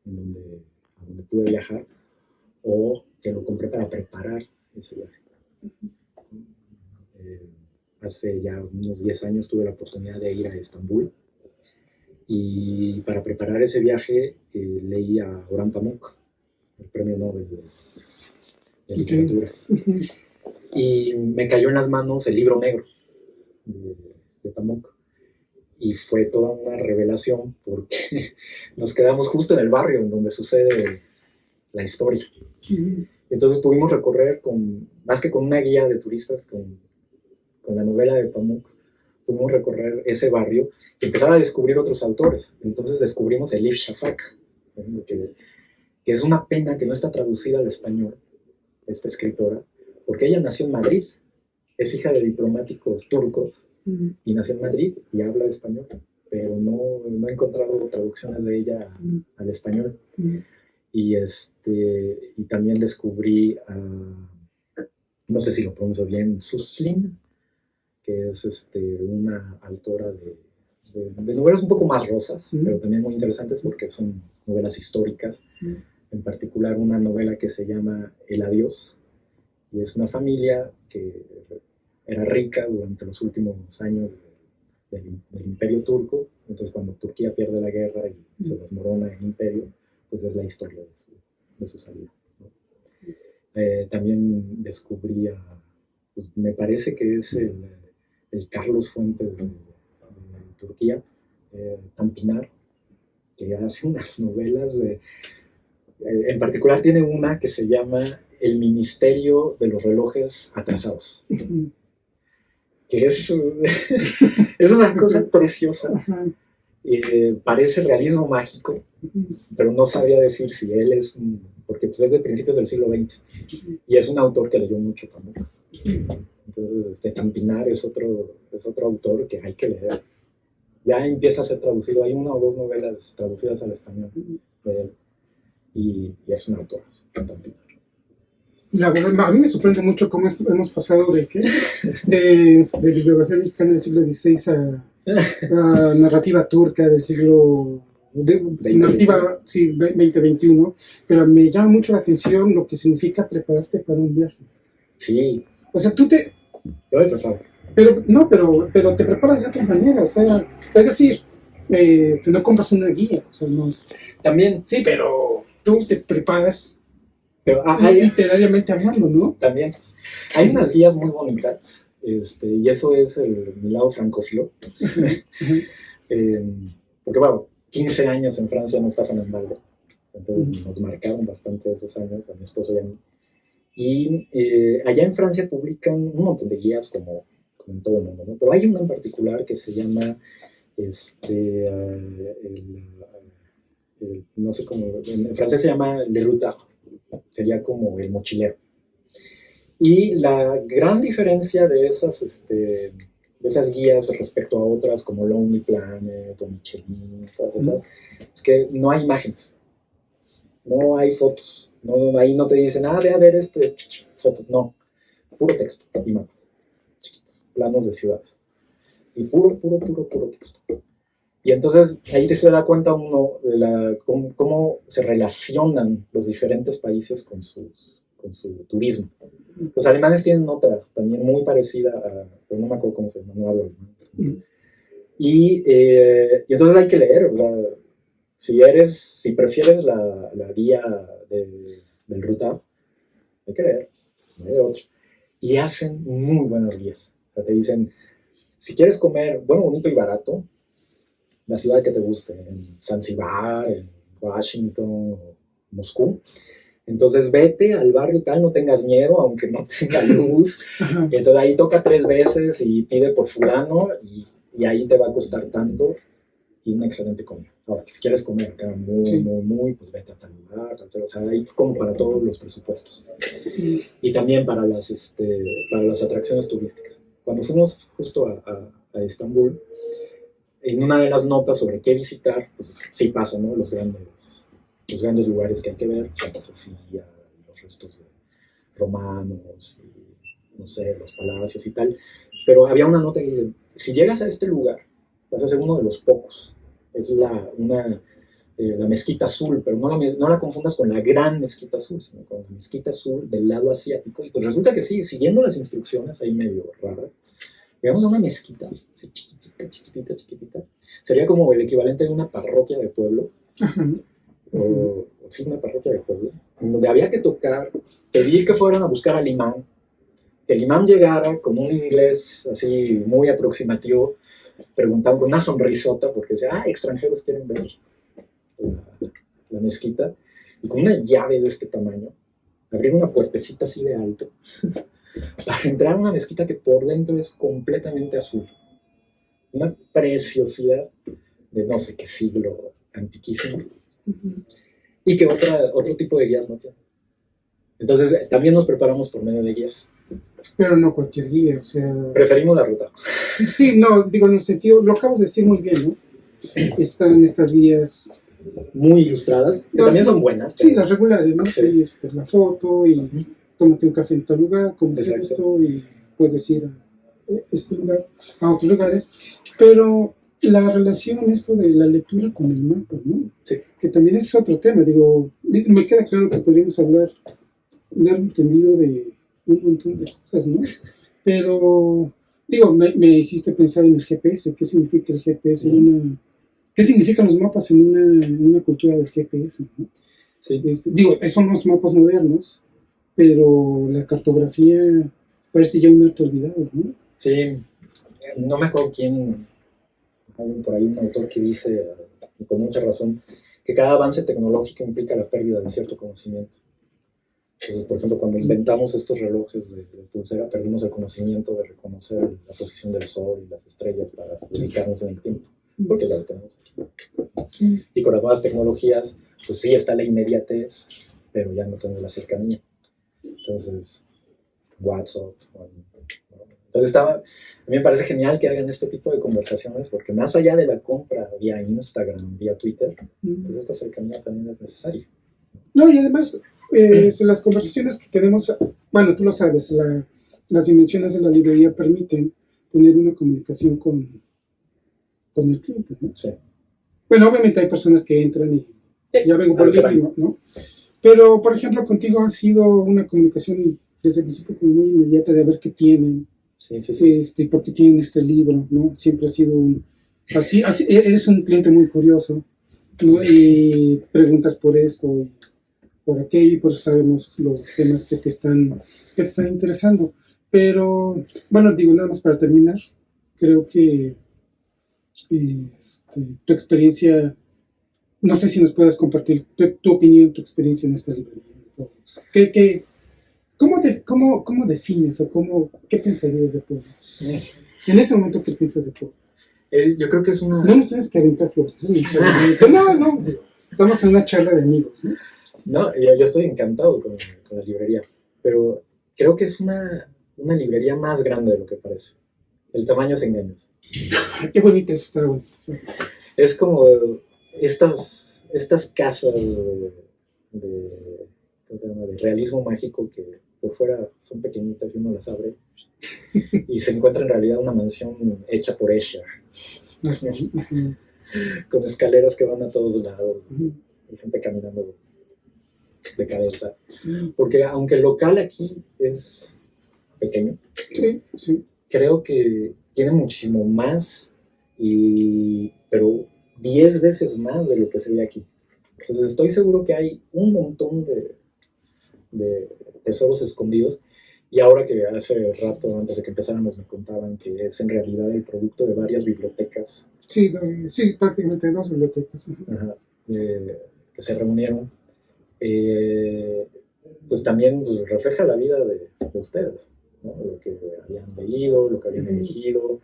donde pude viajar, o que lo compré para preparar ese viaje. Hace ya unos 10 años tuve la oportunidad de ir a Estambul, y para preparar ese viaje leí a Orhan Pamuk, el premio Nobel de literatura. Y me cayó en las manos el libro negro de Pamuk. Y fue toda una revelación porque nos quedamos justo en el barrio en donde sucede la historia. Entonces pudimos recorrer, más que con una guía de turistas, con la novela de Pamuk, pudimos recorrer ese barrio y empezar a descubrir otros autores. Entonces descubrimos a Elif Shafak, que es una pena que no está traducida al español, esta escritora, porque ella nació en Madrid, es hija de diplomáticos turcos, y nació en Madrid y habla español, pero no he encontrado traducciones de ella al español. Y también descubrí a, no sé si lo pronuncio bien, Suslin, que es una autora de novelas un poco más rosas, pero también muy interesantes porque son novelas históricas. En particular una novela que se llama El Adiós, y es una familia que era rica durante los últimos años del Imperio Turco. Entonces cuando Turquía pierde la guerra y se desmorona el imperio, pues es la historia de su salida, ¿no? También descubrí pues me parece que es el Carlos Fuentes de Turquía, Tanpınar, que hace unas novelas en particular tiene una que se llama El Ministerio de los Relojes Atrasados, que es una cosa preciosa. Parece realismo mágico, pero no sabía decir si él es, porque pues es de principios del siglo XX, y es un autor que leyó mucho Pamuk. Entonces Tanpınar es otro autor que hay que leer. Ya empieza a ser traducido, hay una o dos novelas traducidas al español de él, y es un autor, Tanpınar. La verdad, a mí me sorprende mucho cómo hemos pasado de bibliografía mexicana del siglo XVI a narrativa turca del siglo narrativa, sí, 2021, pero me llama mucho la atención lo que significa prepararte para un viaje. Sí. O sea, Yo me preparo. Pero te preparas de otra manera, o sea, es decir, no compras una guía, o sea, no es... También. Sí, pero tú te preparas... Pero literariamente hablando, ¿no? También. Hay unas guías muy bonitas, y eso es mi lado francófilo. Porque, bueno, 15 años en Francia no pasan en balde. Entonces nos marcaron bastante esos años, a mi esposo y a mí. Y allá en Francia publican un montón de guías, como en todo el mundo, ¿no? Pero hay una en particular que se llama, no sé cómo, en francés se llama Le Routard. Sería como el mochilero. Y la gran diferencia de esas guías respecto a otras como Lonely Planet o Michelin, todas esas, es que no hay imágenes, no hay fotos, ahí no te dicen, ve a ver foto, no, puro texto y mapas chiquitos, planos de ciudades, y puro texto. Y entonces ahí se da cuenta uno de cómo se relacionan los diferentes países con su turismo. Los alemanes tienen otra, también muy parecida pero no me acuerdo cómo se llama, no hablo alemán. Y entonces hay que leer, ¿verdad? Si prefieres la guía del Routard, hay que leer, no hay otra. Y hacen muy buenas guías. O sea, te dicen, si quieres comer bueno, bonito y barato, la ciudad que te guste, en Zanzíbar, en Washington o Moscú. Entonces vete al barrio tal, no tengas miedo, aunque no tenga luz. Y entonces ahí toca 3 veces y pide por fulano y ahí te va a costar tanto y una excelente comida. Ahora, si quieres comer acá muy, pues vete a tal lugar, o sea, hay como para todos los presupuestos. Y también para las atracciones turísticas. Cuando fuimos justo a Estambul, en una de las notas sobre qué visitar, pues sí pasa, ¿no? Los grandes lugares que hay que ver, Santa Sofía, los restos romanos, y, no sé, los palacios y tal. Pero había una nota que dice, si llegas a este lugar, vas a ser uno de los pocos. Es la Mezquita Azul, pero no la confundas con la Gran Mezquita Azul, sino con la Mezquita Azul del lado asiático. Y pues resulta que sí, siguiendo las instrucciones ahí medio raras, llegamos a una mezquita, así chiquitita. Sería como el equivalente de una parroquia de pueblo, o sí, una parroquia de pueblo, donde había que tocar pedir que fueran a buscar al imán, que el imán llegara con un inglés así muy aproximativo, preguntando con una sonrisota, porque decía, extranjeros quieren ver la mezquita, y con una llave de este tamaño, abrir una puertecita así de alto, para entrar a una mezquita que por dentro es completamente azul. Una preciosidad de no sé qué siglo, antiquísimo, y que otro tipo de guías no tiene. Entonces, también nos preparamos por medio de guías. Pero no cualquier guía, o sea... Preferimos la ruta. Sí, no, digo, en el sentido, lo acabas de decir muy bien, ¿no? Están estas guías... Muy ilustradas, que también son buenas. Sí, las regulares, ¿no? Sí, la foto y tómate un café en tal lugar, comes esto y puedes ir a este lugar, a otros lugares. Pero la relación esto de la lectura con el mapa, ¿no? Sí. Que también es otro tema, digo, me queda claro que podríamos hablar largo entendido de un montón de cosas, ¿no? Pero, digo, me hiciste pensar en el GPS. ¿Qué significa el GPS? ¿Qué significan los mapas en una cultura del GPS, ¿no? Sí. Digo, son los mapas modernos, pero la cartografía parece ya un arte olvidado, ¿no? Sí, no me acuerdo quién, por ahí un autor que dice, y con mucha razón, que cada avance tecnológico implica la pérdida de cierto conocimiento. Entonces, por ejemplo, cuando inventamos estos relojes de pulsera, perdimos el conocimiento de reconocer la posición del sol y las estrellas para ubicarnos en el tiempo, porque ya lo tenemos aquí. Y con las nuevas tecnologías, pues sí está la inmediatez, pero ya no tenemos la cercanía. Entonces, WhatsApp. Entonces, a mí me parece genial que hagan este tipo de conversaciones, porque más allá de la compra vía Instagram, vía Twitter, pues esta cercanía también es necesaria. No, y además, las conversaciones que tenemos, bueno, tú lo sabes, las dimensiones de la librería permiten tener una comunicación con el cliente, ¿no? Sí. Bueno, obviamente hay personas que entran y ya vengo por el último, ¿no? Pero, por ejemplo, contigo ha sido una comunicación desde el principio como muy inmediata de ver qué tienen, sí. por qué tienen este libro, ¿no? Siempre ha sido así eres un cliente muy curioso, ¿no? Y preguntas por esto y por aquello, y por eso sabemos los temas que te están interesando. Pero, bueno, digo, nada más para terminar, creo que tu experiencia, no sé si nos puedes compartir tu opinión, tu experiencia en esta librería. ¿Cómo defines o qué pensarías de Pueblos? En ese momento, ¿qué piensas de Pueblos? Yo creo que es una... No nos tienes que aventar flores. No, estamos en una charla de amigos, ¿no? No, yo estoy encantado con la librería, pero creo que es una librería más grande de lo que parece. El tamaño es engañoso. Qué bonita está bonito. Es como estas casas de realismo mágico que por fuera son pequeñitas y uno las abre y se encuentra en realidad una mansión hecha por Escher, con escaleras que van a todos lados y gente caminando de cabeza, porque aunque el local aquí es pequeño, sí. Creo que tiene muchísimo más, pero 10 veces más de lo que se ve aquí. Entonces estoy seguro que hay un montón de tesoros escondidos, y ahora que hace rato, antes de que empezáramos, me contaban que es en realidad el producto de varias bibliotecas. Sí, prácticamente 2 bibliotecas. Que se reunieron. Pues también refleja la vida de ustedes, ¿no? Lo que habían leído, lo que habían elegido.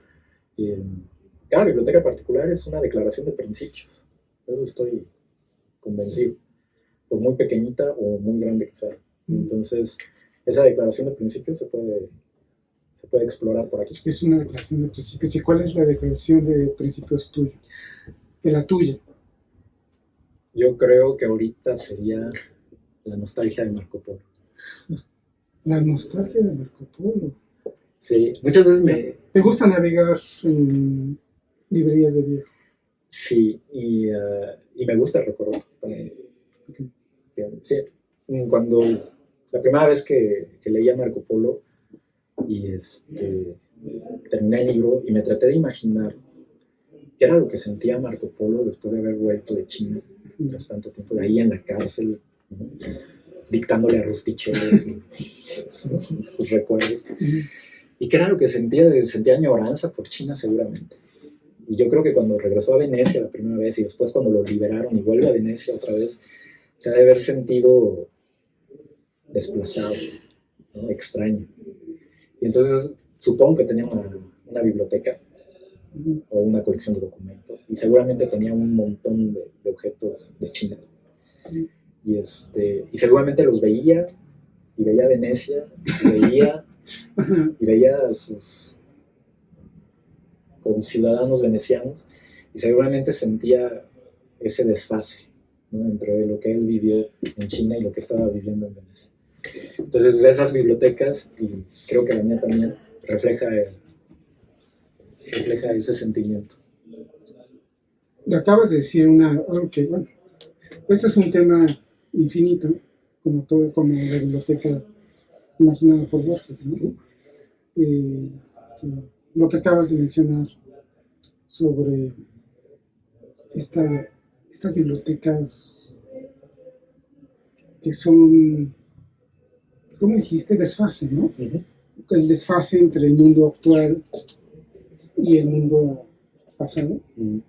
Cada biblioteca particular es una declaración de principios. De eso estoy convencido. Por muy pequeñita o muy grande que sea. Entonces, esa declaración de principios se puede explorar por aquí. Es una declaración de principios. ¿Y cuál es la declaración de principios tuya? De la tuya. Yo creo que ahorita sería la nostalgia de Marco Polo. La nostalgia de Marco Polo. Sí, muchas veces ¿Te gusta navegar en librerías de viejo? Sí, y me gusta recordar también. Okay. Sí, cuando la primera vez que leía Marco Polo y terminé el libro y me traté de imaginar qué era lo que sentía Marco Polo después de haber vuelto de China tras tanto tiempo, de ahí en la cárcel, ¿no? dictándole a Rustichelli sus recuerdos. Y que era lo que sentía añoranza por China seguramente. Y yo creo que cuando regresó a Venecia la primera vez y después cuando lo liberaron y vuelve a Venecia otra vez, se ha de haber sentido desplazado, ¿no? Extraño. Y entonces supongo que tenía una biblioteca o una colección de documentos y seguramente tenía un montón de objetos de China. Y seguramente los veía y veía Venecia y veía a sus conciudadanos venecianos y seguramente sentía ese desfase, ¿no? Entre lo que él vivió en China y lo que estaba viviendo en Venecia. Entonces esas bibliotecas, y creo que la mía también, refleja ese sentimiento. Acabas de decir algo que, bueno, este es un tema infinito, como todo, como la biblioteca imaginada por Borges, ¿no? Lo que acabas de mencionar sobre estas bibliotecas que son, ¿cómo dijiste? Desfase, ¿no? Uh-huh. El desfase entre el mundo actual y el mundo pasado. Uh-huh.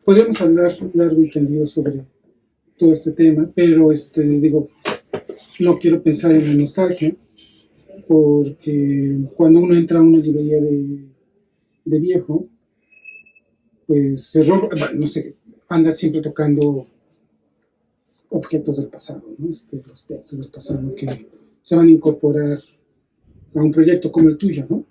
Podríamos hablar largo y tendido sobre todo este tema, pero digo, no quiero pensar en la nostalgia, porque cuando uno entra a una librería de viejo, pues se roba, no sé, anda siempre tocando objetos del pasado, ¿no? Los textos del pasado que se van a incorporar a un proyecto como el tuyo, ¿no?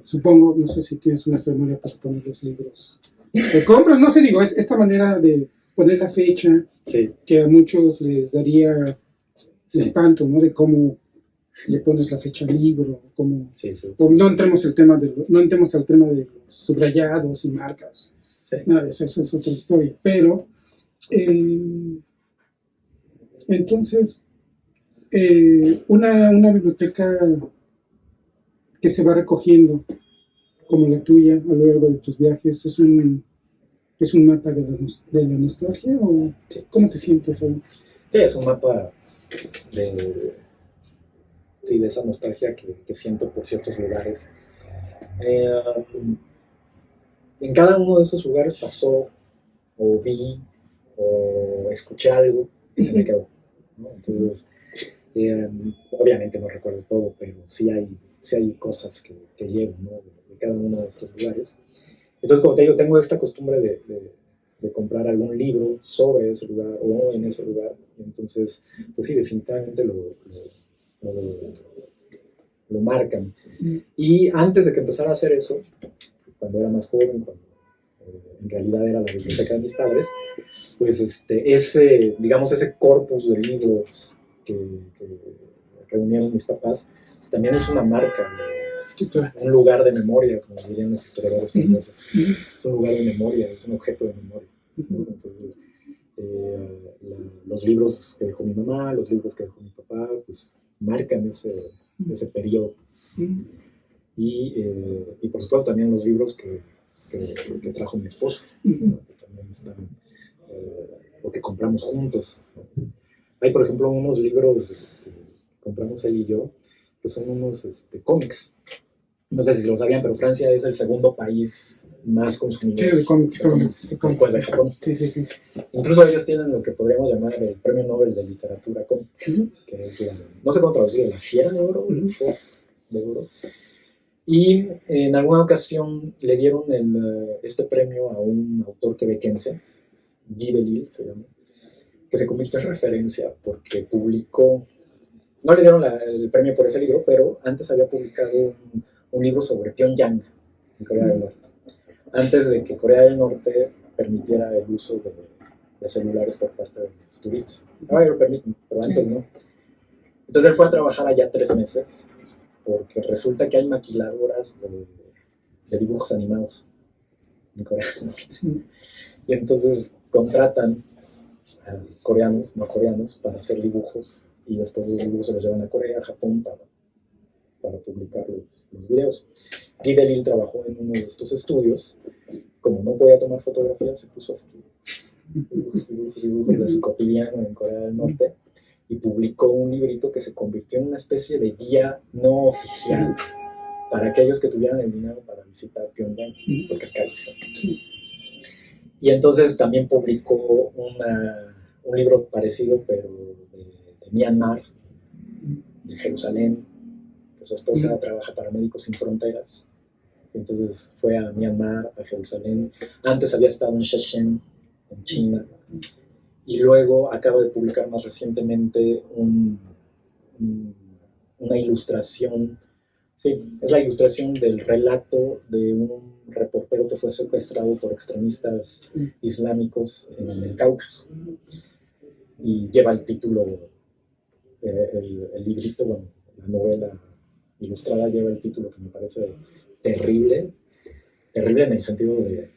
Supongo, no sé si tienes una ceremonia para poner los libros de compras, no sé, digo, es esta manera de poner la fecha, sí, que a muchos les daría espanto, ¿no? De cómo le pones la fecha al libro, cómo, o no entremos al tema de los subrayados y marcas, nada de eso es otra historia, pero entonces una biblioteca que se va recogiendo como la tuya a lo largo de tus viajes es un mapa de la nostalgia, o ¿cómo te sientes ahí? Sí, es un mapa de esa nostalgia que siento por ciertos lugares. En cada uno de esos lugares pasó, o vi, o escuché algo que se me quedó, ¿no? Entonces, obviamente no recuerdo todo, pero sí hay cosas que llevo, ¿no? de cada uno de estos lugares. Entonces, como te digo, tengo esta costumbre de comprar algún libro sobre ese lugar o en ese lugar. Entonces, pues sí, definitivamente lo marcan. Y antes de que empezara a hacer eso, cuando era más joven, cuando en realidad era la biblioteca de mis padres, pues ese corpus de libros que reunieron mis papás, pues también es una marca, un lugar de memoria, como dirían los historiadores franceses. Es un lugar de memoria, es un objeto de memoria. Entonces, los libros que dejó mi mamá, los libros que dejó mi papá, pues marcan ese periodo. Y por supuesto también los libros que trajo mi esposo, ¿no? Que también están, o que compramos juntos. Hay, por ejemplo, unos libros que compramos él y yo, que son unos cómics. No sé si lo sabían, pero Francia es el segundo país más consumidor de cómics después de Japón. Sí. Incluso ellos tienen lo que podríamos llamar el Premio Nobel de Literatura cómic, que es no sé cómo traducirlo, la Fiera de Oro, el FOF de Oro. Y en alguna ocasión le dieron este premio a un autor quebequense, Guy Delisle se llama, que se convirtió en referencia porque publicó, no le dieron el premio por ese libro, pero antes había publicado un libro sobre Pyongyang, en Corea del Norte, antes de que Corea del Norte permitiera el uso de celulares por parte de los turistas. Ahora ya lo permiten, pero antes no. Entonces él fue a trabajar allá 3 meses, porque resulta que hay maquiladoras de dibujos animados en Corea del Norte. Y entonces contratan a coreanos, no coreanos, para hacer dibujos, y después los dibujos se los llevan a Corea, a Japón, para publicar los videos. Guy Delisle trabajó en uno de estos estudios. Como no podía tomar fotografías, se puso a escribir. dibujos de su cotidiano en Corea del Norte, y publicó un librito que se convirtió en una especie de guía no oficial para aquellos que tuvieran el dinero para visitar Pyongyang, porque es carísimo. Sí. Y entonces también publicó un libro parecido, pero de Myanmar, de Jerusalén, que su esposa trabaja para Médicos Sin Fronteras. Entonces fue a Myanmar, a Jerusalén. Antes había estado en Shenzhen, en China. Y luego acaba de publicar más recientemente una ilustración. Sí, es la ilustración del relato de un reportero que fue secuestrado por extremistas islámicos en el Cáucaso. Y lleva el título, el librito, bueno, la novela ilustrada lleva el título que me parece terrible en el sentido de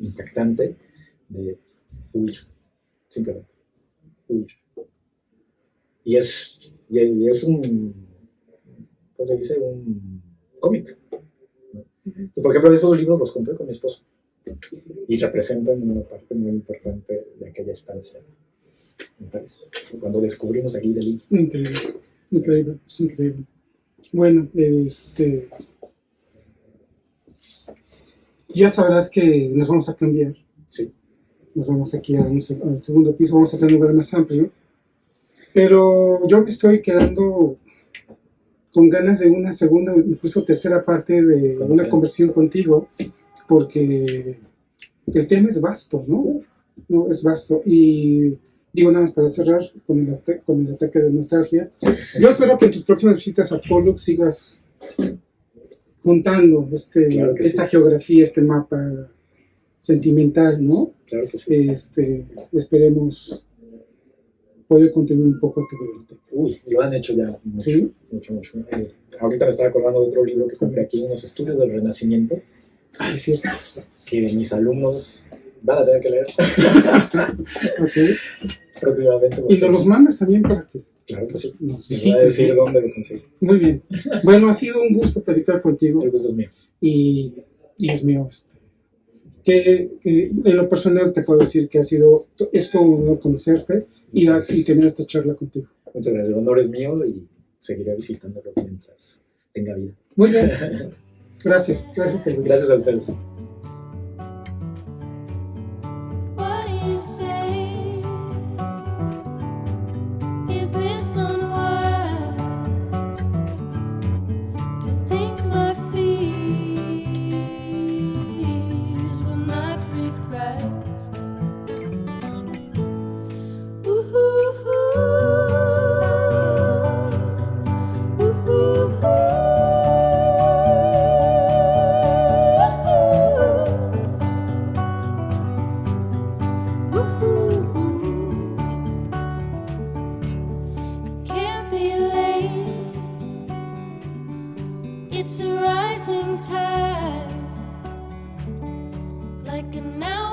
impactante, de huir, simplemente huir. Y es un, ¿cómo se dice? Un cómic, ¿no? Por ejemplo, esos libros los compré con mi esposo y representan una parte muy importante de aquella estancia en París, cuando descubrimos aquí Delhi. Increíble, increíble, es increíble. Bueno, ya sabrás que nos vamos a cambiar. Sí. Nos vamos aquí al segundo piso, vamos a tener un lugar más amplio. Pero yo me estoy quedando con ganas de una segunda, incluso tercera parte de una conversación contigo, porque el tema es vasto, ¿no? No, es vasto. Y digo nada más para cerrar con el ataque de nostalgia. Yo espero que en tus próximas visitas a Pollux sigas juntando Claro que esta sí. geografía, este mapa sentimental, ¿no? Claro que sí. Esperemos poder contribuir un poco a tu biblioteca. Uy, lo han hecho ya mucho, ¿Sí? mucho. Ahorita me estaba acordando de otro libro que compré aquí, unos estudios del Renacimiento, Ay, sí. que mis alumnos van a tener que leer Ok. próximamente. Y nos los mandas también para que Claro que sí. nos Les voy a visites. decir dónde lo conseguí. Muy bien. Bueno, ha sido un gusto platicar contigo. El gusto es mío. Y Dios mío, que en lo personal te puedo decir que es todo un honor conocerte y tener esta charla contigo. Muchas gracias. El honor es mío y seguiré visitándolo mientras tenga vida. Muy bien. Gracias por venir. Gracias a ustedes. What do you say? Is this unwise to think my fears were not repressed? Can't be late. It's a rising tide, like an hour.